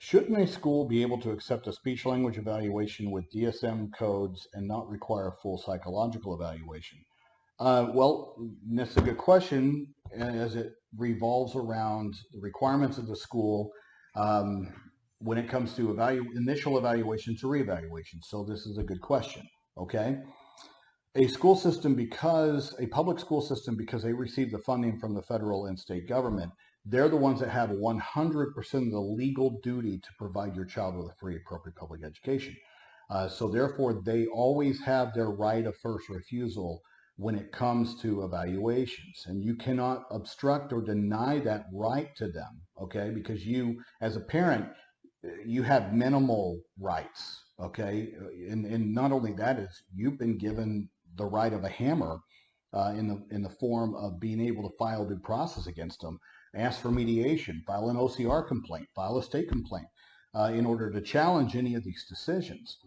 Shouldn't a school be able to accept a speech language evaluation with DSM codes and not require full psychological evaluation? Well, that's a good question as it revolves around the requirements of the school um, when it comes to initial evaluation to reevaluation. So this is a good question. Okay. A public school system, because they receive the funding from the federal and state government, they're the ones that have 100% of the legal duty to provide your child with a free, appropriate public education. So therefore, they always have their right of first refusal when it comes to evaluations, and you cannot obstruct or deny that right to them. Okay, because you, as a parent, you have minimal rights. Okay, and not only that is you've been given the right of a hammer in the form of being able to file due process against them, ask for mediation, file an OCR complaint, file a state complaint in order to challenge any of these decisions.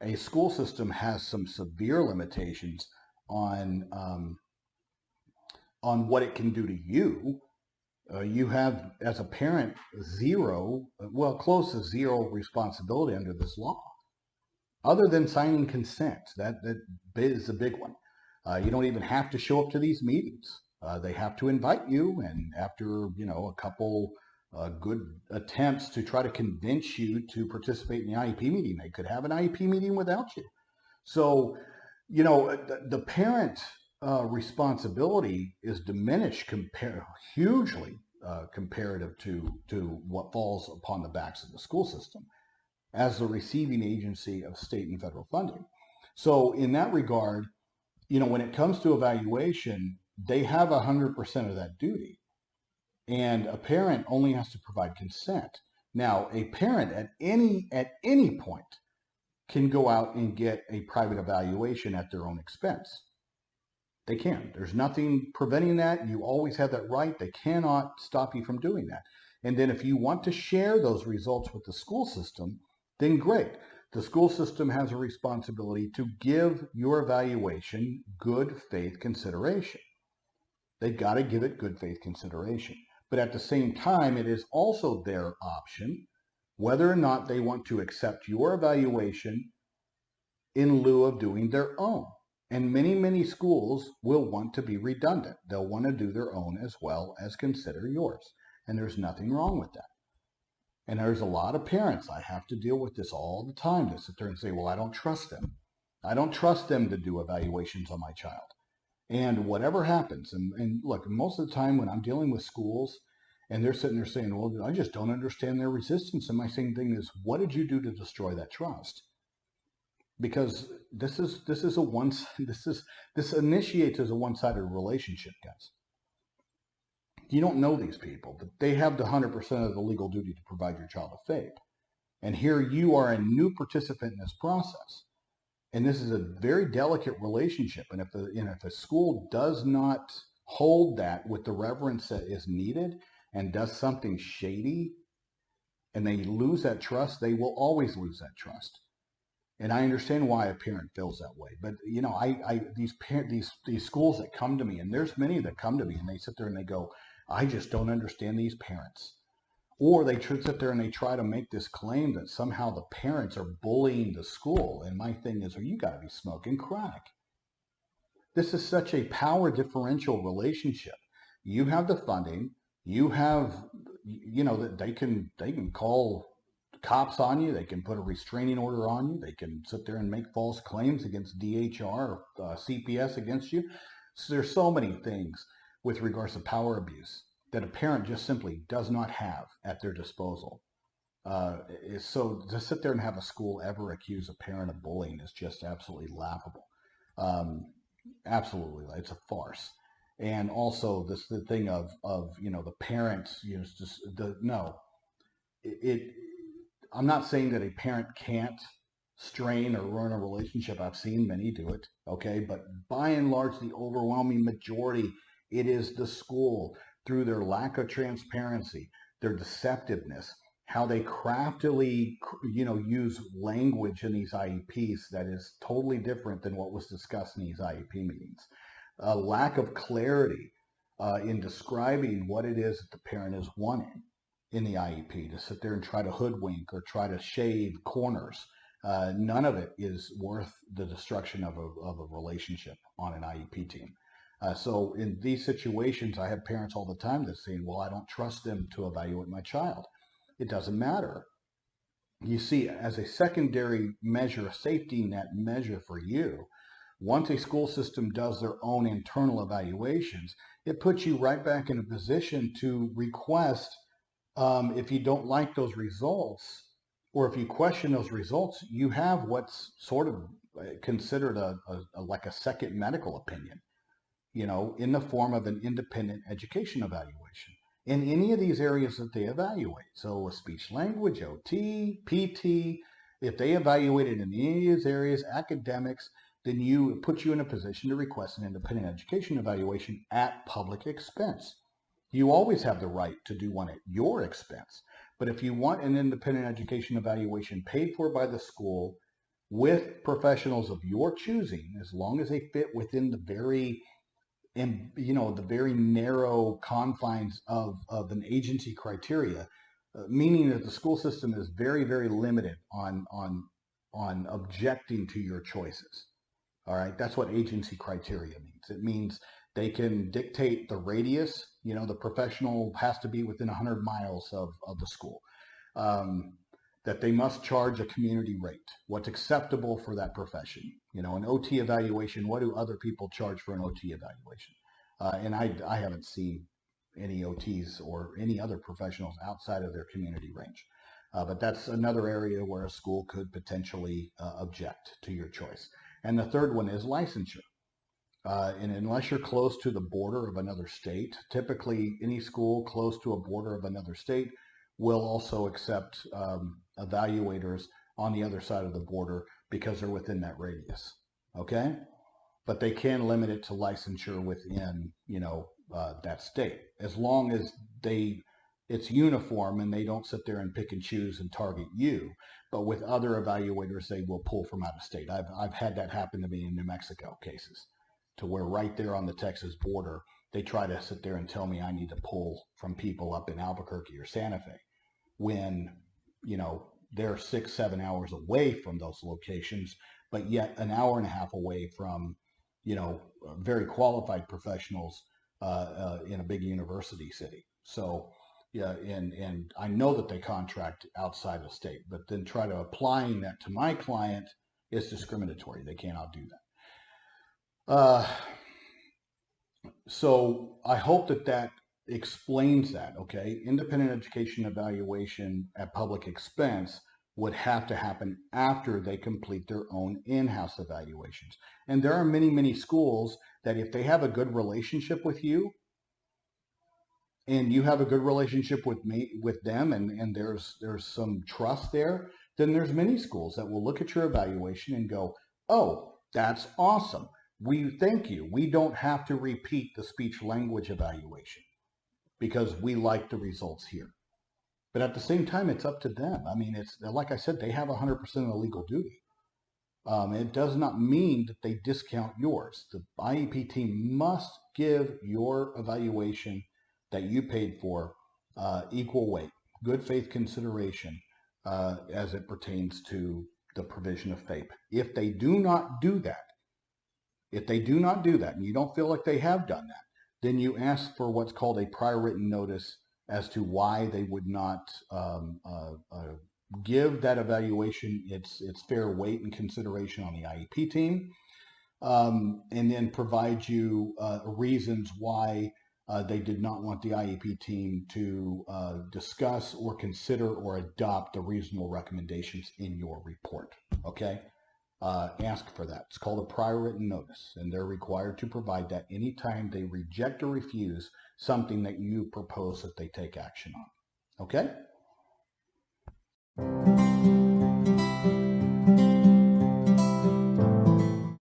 A school system has some severe limitations on um, on what it can do to you. You have, as a parent, zero, well, close to zero responsibility under this law, other than signing consent. That is a big one. You don't even have to show up to these meetings. They have to invite you, and after a couple good attempts to try to convince you to participate in the IEP meeting, they could have an IEP meeting without you. So, the parent responsibility is diminished hugely comparative to what falls upon the backs of the school system as the receiving agency of state and federal funding. So in that regard, when it comes to evaluation, they have 100% of that duty. And a parent only has to provide consent. Now, a parent at any point can go out and get a private evaluation at their own expense. They can. There's nothing preventing that. You always have that right. They cannot stop you from doing that. And then if you want to share those results with the school system, then great. The school system has a responsibility to give your evaluation good faith consideration. They've got to give it good faith consideration. But at the same time, it is also their option whether or not they want to accept your evaluation in lieu of doing their own. And many, many schools will want to be redundant. They'll want to do their own as well as consider yours. And there's nothing wrong with that. And there's a lot of parents, I have to deal with this all the time, that sit there and say, well, I don't trust them. I don't trust them to do evaluations on my child. And whatever happens, and look, most of the time when I'm dealing with schools and they're sitting there saying, well, I just don't understand their resistance. And my same thing is, what did you do to destroy that trust? Because this initiates as a one-sided relationship, guys. You don't know these people, but they have the 100% of the legal duty to provide your child a FAPE. And here you are a new participant in this process. And this is a very delicate relationship. And if a school does not hold that with the reverence that is needed and does something shady and they lose that trust, they will always lose that trust. And I understand why a parent feels that way. But these schools that come to me, and there's many that come to me and they sit there and they go, I just don't understand these parents. Or they sit there and they try to make this claim that somehow the parents are bullying the school. And my thing is, you got to be smoking crack. This is such a power differential relationship. You have the funding. You have, that they can call cops on you. They can put a restraining order on you. They can sit there and make false claims against DHR or CPS against you. So there's so many things with regards to power abuse that a parent just simply does not have at their disposal. So to sit there and have a school ever accuse a parent of bullying is just absolutely laughable. Absolutely, it's a farce. And also the thing of the parents, I'm not saying that a parent can't strain or ruin a relationship. I've seen many do it, okay? But by and large, the overwhelming majority, it is the school, through their lack of transparency, their deceptiveness, how they craftily, use language in these IEPs that is totally different than what was discussed in these IEP meetings. A lack of clarity in describing what it is that the parent is wanting. in the IEP to sit there and try to hoodwink or try to shave corners. None of it is worth the destruction of a relationship on an IEP team. So in these situations, I have parents all the time that say, well, I don't trust them to evaluate my child. It doesn't matter. You see, as a secondary measure, a safety net measure for you, once a school system does their own internal evaluations, it puts you right back in a position to request, if you don't like those results, or if you question those results, you have what's sort of considered like a second medical opinion, in the form of an independent education evaluation in any of these areas that they evaluate. So a speech language, OT, PT, if they evaluate it in any of these areas, academics, then it puts you in a position to request an independent education evaluation at public expense. You always have the right to do one at your expense. But if you want an independent education evaluation paid for by the school with professionals of your choosing, as long as they fit within the very narrow confines of an agency criteria, meaning that the school system is very, very limited on objecting to your choices. All right, that's what agency criteria means. It means they can dictate the radius. The professional has to be within 100 miles of the school. That they must charge a community rate. What's acceptable for that profession? An OT evaluation. What do other people charge for an OT evaluation? And I haven't seen any OTs or any other professionals outside of their community range. But that's another area where a school could potentially object to your choice. And the third one is licensure. And unless you're close to the border of another state, typically any school close to a border of another state will also accept evaluators on the other side of the border because they're within that radius. Okay? But they can limit it to licensure within, that state, as long as it's uniform and they don't sit there and pick and choose and target you. But with other evaluators, they will pull from out of state. I've had that happen to me in New Mexico cases, to where right there on the Texas border, they try to sit there and tell me I need to pull from people up in Albuquerque or Santa Fe, when, they're 6-7 hours away from those locations, but yet an hour and a half away from, very qualified professionals in a big university city. So, yeah, and I know that they contract outside of state, but then try to applying that to my client is discriminatory. They cannot do that. So I hope that explains that, okay? Independent education evaluation at public expense would have to happen after they complete their own in-house evaluations. And there are many, many schools that if they have a good relationship with you, and you have a good relationship with them, and there's some trust there, then there's many schools that will look at your evaluation and go, oh, that's awesome. We thank you. We don't have to repeat the speech language evaluation because we like the results here. But at the same time, it's up to them. I mean, it's like I said, they have 100% of the legal duty. It does not mean that they discount yours. The IEP team must give your evaluation that you paid for equal weight, good faith consideration as it pertains to the provision of FAPE. If they do not do that, and you don't feel like they have done that, then you ask for what's called a prior written notice as to why they would not give that evaluation its fair weight and consideration on the IEP team, and then provide you reasons why they did not want the IEP team to discuss or consider or adopt the reasonable recommendations in your report. Okay? Ask for that. It's called a prior written notice, and they're required to provide that anytime they reject or refuse something that you propose that they take action on. Okay?